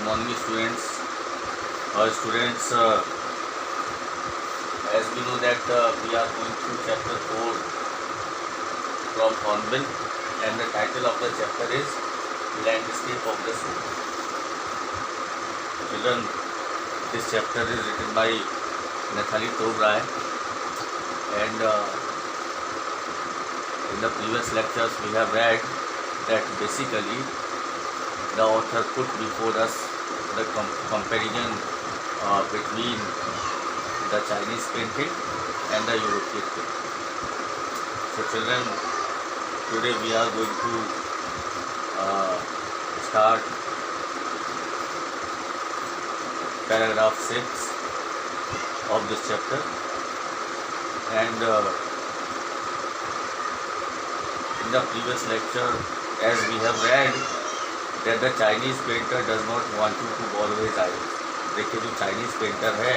Good morning, students. Students, as we know that we are going through chapter 4 from Hornbill, and the title of the chapter is Landscape of the Sea. Children, this chapter is written by Nathali Tobray, and in the previous lectures we have read that basically the author put before us the comparison between the Chinese painting and the European painting. So children, today we are going to start paragraph 6 of this chapter, and in the previous lecture, as we have read that the Chinese painter does not want you to borrow his eyes. देखिए, जो Chinese painter है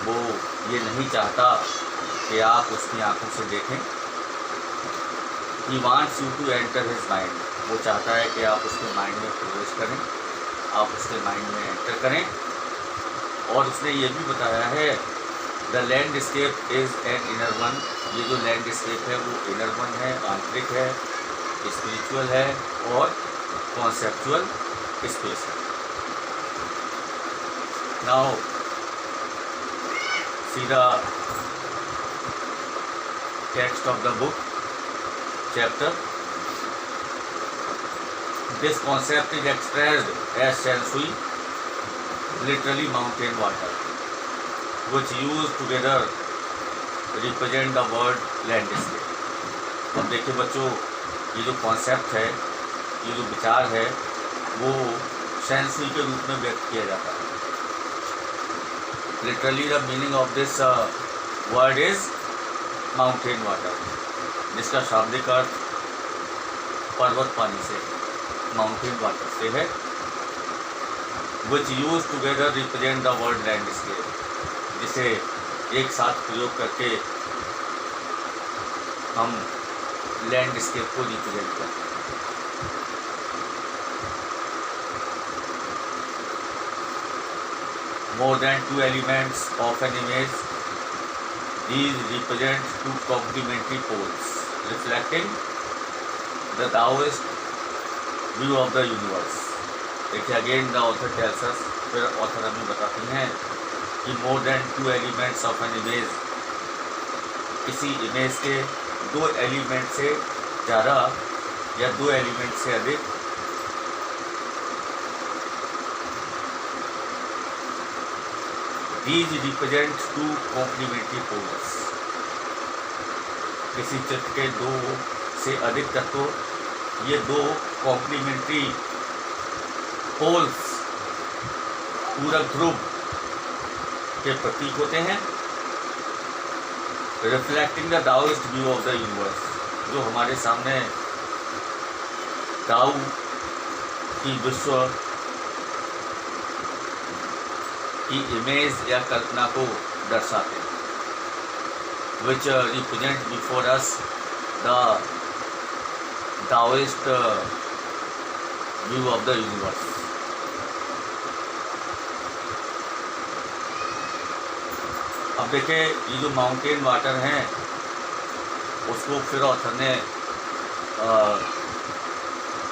वो ये नहीं चाहता कि आप उसकी आंखों से देखें. He wants you to enter his mind. वो चाहता है कि आप उसके माइंड में प्रवेश करें, आप उसके माइंड में एंटर करें. और उसने ये भी बताया है the landscape is an inner one. ये जो लैंडस्केप है वो इनर वन है, आंतरिक है, स्पिरिचुअल है और कॉन्सेप्चुअल स्पेस है. Now see the text of the book chapter. This concept is expressed as sensui, literally mountain water, which used together represent the word landscape. अब देखिए बच्चों, ये जो कॉन्सेप्ट है, ये जो विचार है, वो सेंसुई के रूप में व्यक्त किया जाता है. Literally the meaning of this word is mountain water, जिसका शाब्दिक अर्थ पर्वत पानी से, माउंटेन वाटर से है. विच use together represent the world landscape, जिसे एक साथ प्रयोग करके हम लैंडस्केप को रिप्रेजेंट करते हैं. More than two elements of an image, these represent two complementary poles reflecting the Taoist view of the universe. देखिए, अगेन द ऑथर टेल्स अस, फिर ऑथर हमें बताती हैं कि more than two elements of an image, किसी image के दो element से ज़्यादा या दो एलिमेंट से अधिक These represent two complementary poles. किसी चित्र के दो से अधिक तत्व, ये दो कॉम्प्लीमेंट्री पोल्स, पूरक ध्रुव के प्रतीक होते हैं. Reflecting the Daoist view of the universe, जो हमारे सामने दाऊ की विश्व की इमेज या कल्पना को दर्शाते हैं. Which represent before us the Daoist view of the universe. अब देखें, ये जो माउंटेन वाटर हैं उसको फिर ऑथर ने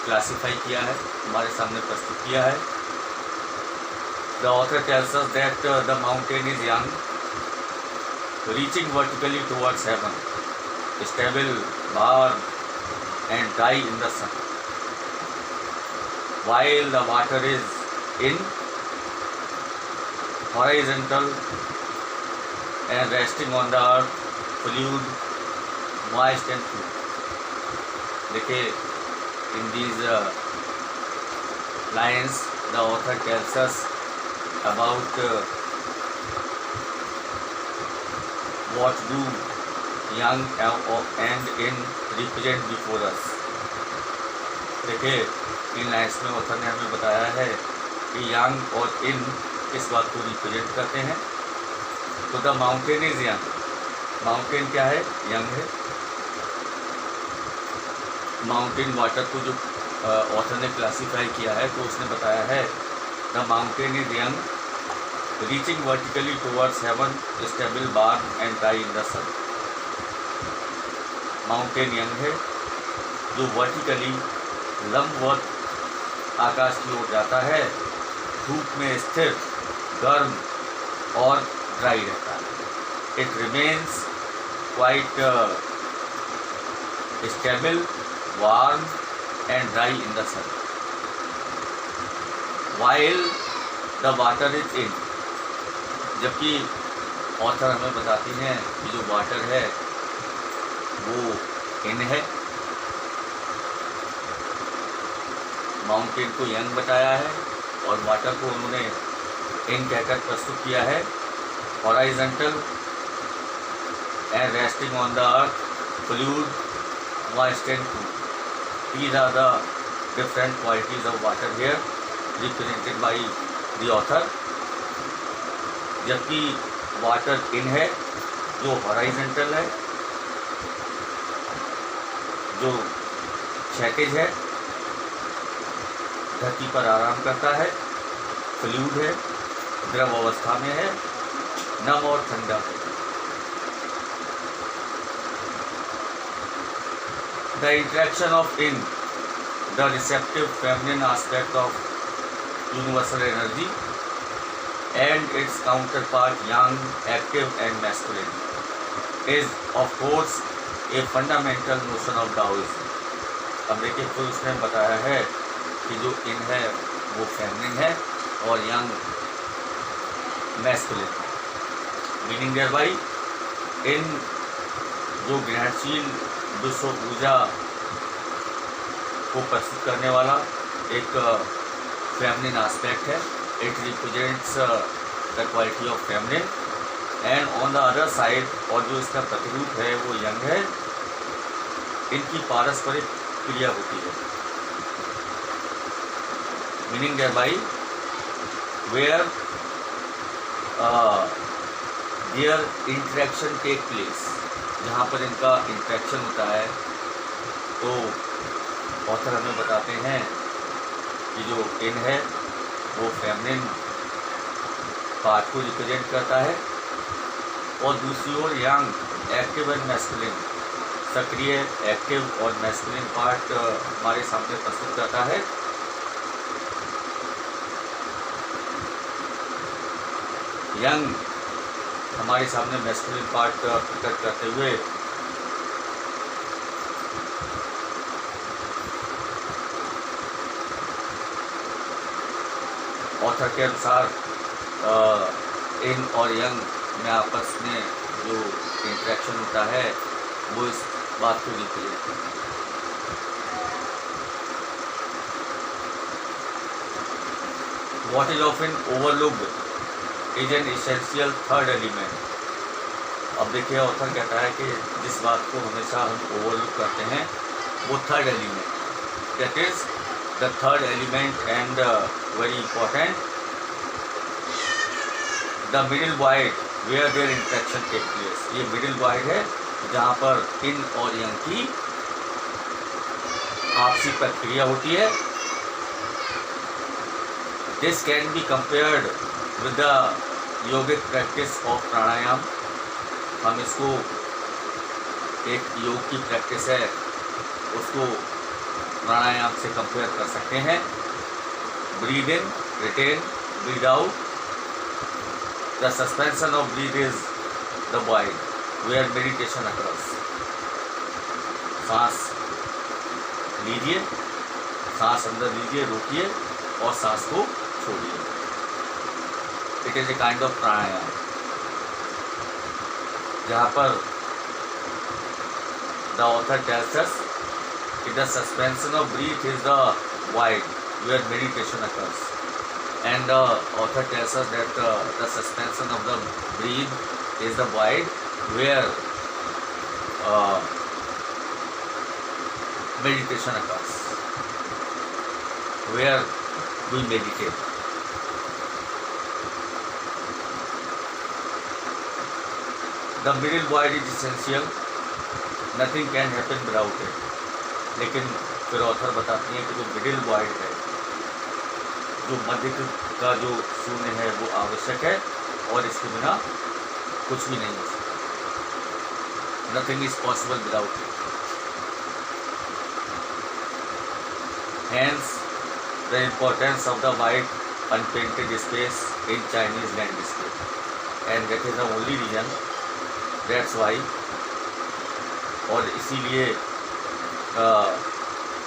क्लासिफाई किया है, हमारे सामने प्रस्तुत किया है. The author tells us that the mountain is young, reaching vertically towards heaven, stable, warm, and dry in the sun, while the water is in horizontal and resting on the earth, fluid, moist and fluid. देखिए, in these lines, the author tells us about what do young and in represent before us. देखिए, इन lines में author ने हमें बताया है कि young और इन किस बात को रिप्रेजेंट करते हैं. तो the mountain is young, mountain क्या है? यंग है. माउंटेन वाटर को जो ऑथर ने क्लासीफाई किया है तो उसने बताया है the mountain is young, reaching vertically towards heaven, stable barren and dry in the sun. Mountain young है जो वर्टिकली लंबवत आकाश की ओर जाता है, धूप में स्थिर, गर्म और ड्राई रहता है। It remains quite stable, warm and dry in the sun while the water is in। जबकि ऑथर हमें बताती हैं कि जो वाटर है वो इन है। माउंटेन को यंग बताया है और वाटर को उन्होंने इन कहकर प्रस्तुत किया है। Horizontal and resting on the earth, fluid, moist and cool, these are the different qualities of water here represented by the author। जबकि वाटर इन है जो हॉराइजेंटल है, जो क्षैतिज है, धरती पर आराम करता है, फ्लूइड है, द्रव अवस्था में है, नम और ठंडा है। The interaction of in, the receptive feminine aspect of universal energy, and its counterpart yang, active and masculine, is of course a fundamental notion of Taoism। अब देखिए फिर उसने बताया है कि जो इन है वो फेमिनिन है और yang मैस्कुलिन है। मीनिंग देयर बाई इन जो ग्रहणशील विश्व ऊर्जा को प्रस्तुत करने वाला एक फेमिनिन एस्पेक्ट है। It represents the quality of feminine and on the other side, और जो इसका प्रतिरूप है वो यंग है। इनकी पारस्परिक क्रिया होती है। Meaning thereby where their interaction take place, जहाँ पर इनका इंट्रैक्शन होता है। तो ऑथर हमें बताते हैं कि जो इन है वो फेमिनिन पार्ट को रिप्रेजेंट करता है और दूसरी ओर यांग, एक्टिव एंड मैस्कुलिन, सक्रिय, एक्टिव और मैस्कुलिन पार्ट हमारे सामने प्रस्तुत करता है। यंग हमारे सामने मैस्कुलिन पार्ट प्रकट करते हुए ऑथर के अनुसार इन और यंग में आपस में जो इंटरेक्शन होता है वो इस बात को रिप्रेजेंट करता है। What is often overlooked is an essential third element। अब देखिए ऑथर कहता है कि जिस बात को हमेशा हम ओवरलुक करते हैं वो third element, that is the third element and very important, the middle void where their interaction take place. ये मिडिल वाइड है जहाँ पर इन और यंग की आपसी प्रक्रिया होती है। This can be compared with the yogic practice of pranayama. हम इसको एक योग की प्रैक्टिस है उसको प्राणायाम से कंपेयर कर सकते हैं। Breathe in, retain, breathe out, the suspension of breath is the void where meditation occurs. सांस लीजिए, सांस अंदर लीजिए, रोकिए और सांस को छोड़िए। It is a kind of pranayama जहाँ पर द ऑथर टेल्स अस कि the suspension of breath is the void where meditation occurs, and the author tells us that the suspension of the breath is the void where meditation occurs, where we meditate. The middle void is essential, nothing can happen without it। लेकिन फिर author बताती हैं कि जो middle void है जो मध्य का जो शून्य है वो आवश्यक है, और इसके बिना कुछ भी नहीं हो सकता। Nothing is possible without it. Hence, the importance of the white unpainted space in Chinese landscape, and that is the only reason. That's why, और इसीलिए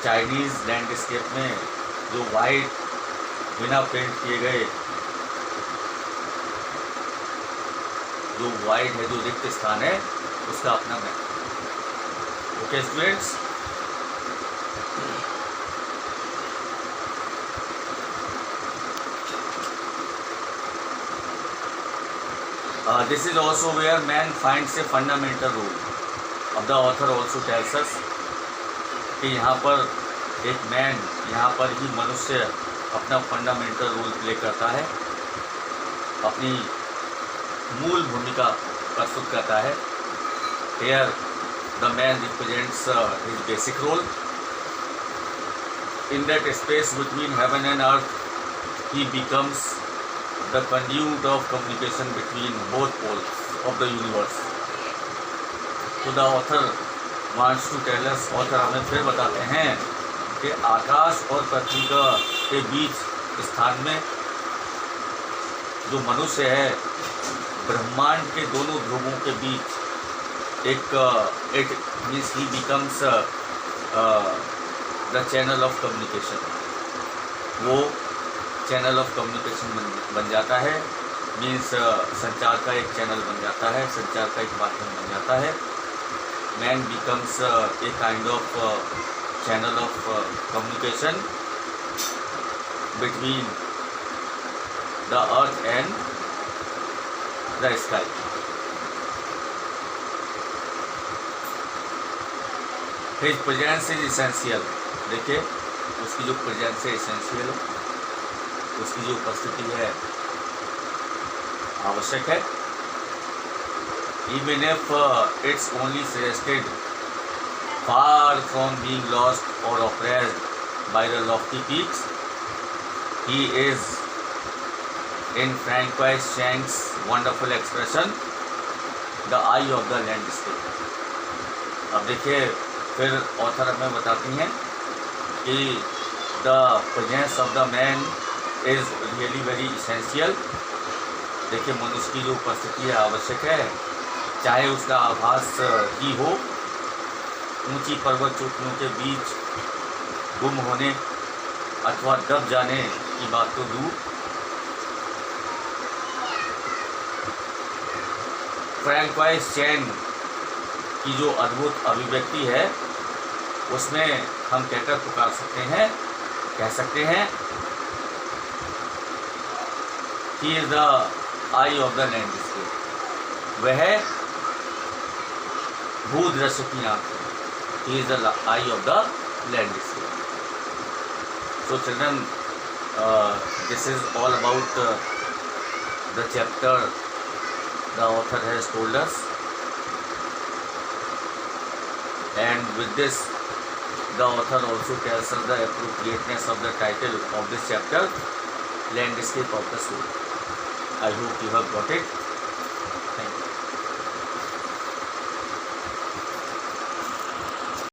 चाइनीज़ लैंडस्केप में जो वाइट बिना पेंट किए गए जो वाइट है, जो रिक्त स्थान है, उसका अपना महत्व। Okay students, this is also where man finds a fundamental rule of the author also tells us कि यहाँ पर एक मैन, यहाँ पर ही मनुष्य अपना फंडामेंटल रोल प्ले करता है, अपनी मूल भूमिका प्रस्तुत करता है। Here the man represents his basic role in that space between heaven and earth. He becomes the conduit of communication between both poles of the universe. So the author wants to tell us, author हमें फिर बताते हैं कि आकाश और पृथ्वी के बीच स्थान में जो मनुष्य है, ब्रह्मांड के दोनों ध्रुवों के बीच it means he becomes the channel of communication. वो चैनल ऑफ कम्युनिकेशन बन जाता है, मीन्स संचार का एक चैनल बन जाता है, संचार का एक माध्यम बन जाता है। Man becomes a kind of channel of communication between the earth and the sky. His presence is essential. देखिए, उसकी जो प्रेजेंस है इसेंशियल है, उसकी जो उपस्थिति है आवश्यक है। Even if it's only suggested, far from being lost or oppressed by the lofty peaks, he is, in Francois Chang's wonderful expression, the eye of the landscape. अब देखिए, फिर ऑथर हमें बताती हैं कि the presence of the man is really very essential। देखिए, मनुष्य की जो उपस्थिति है आवश्यक है, चाहे उसका आभास ही हो ऊंची पर्वत चोटियों के बीच गुम होने अथवा दब जाने की बात तो दूर। फ्रैंकोइस चैन की जो अद्भुत अभिव्यक्ति है, उसमें हम कहकर पुकार सकते हैं, कह सकते हैं he is the I of the landscape. वह भूदृश्य की आँख है। He is the I of the landscape. So children, this is all about the chapter the author has told us, and with this the author also tells us the appropriateness of the title of this chapter, Landscape of the Soul. I hope you have got it.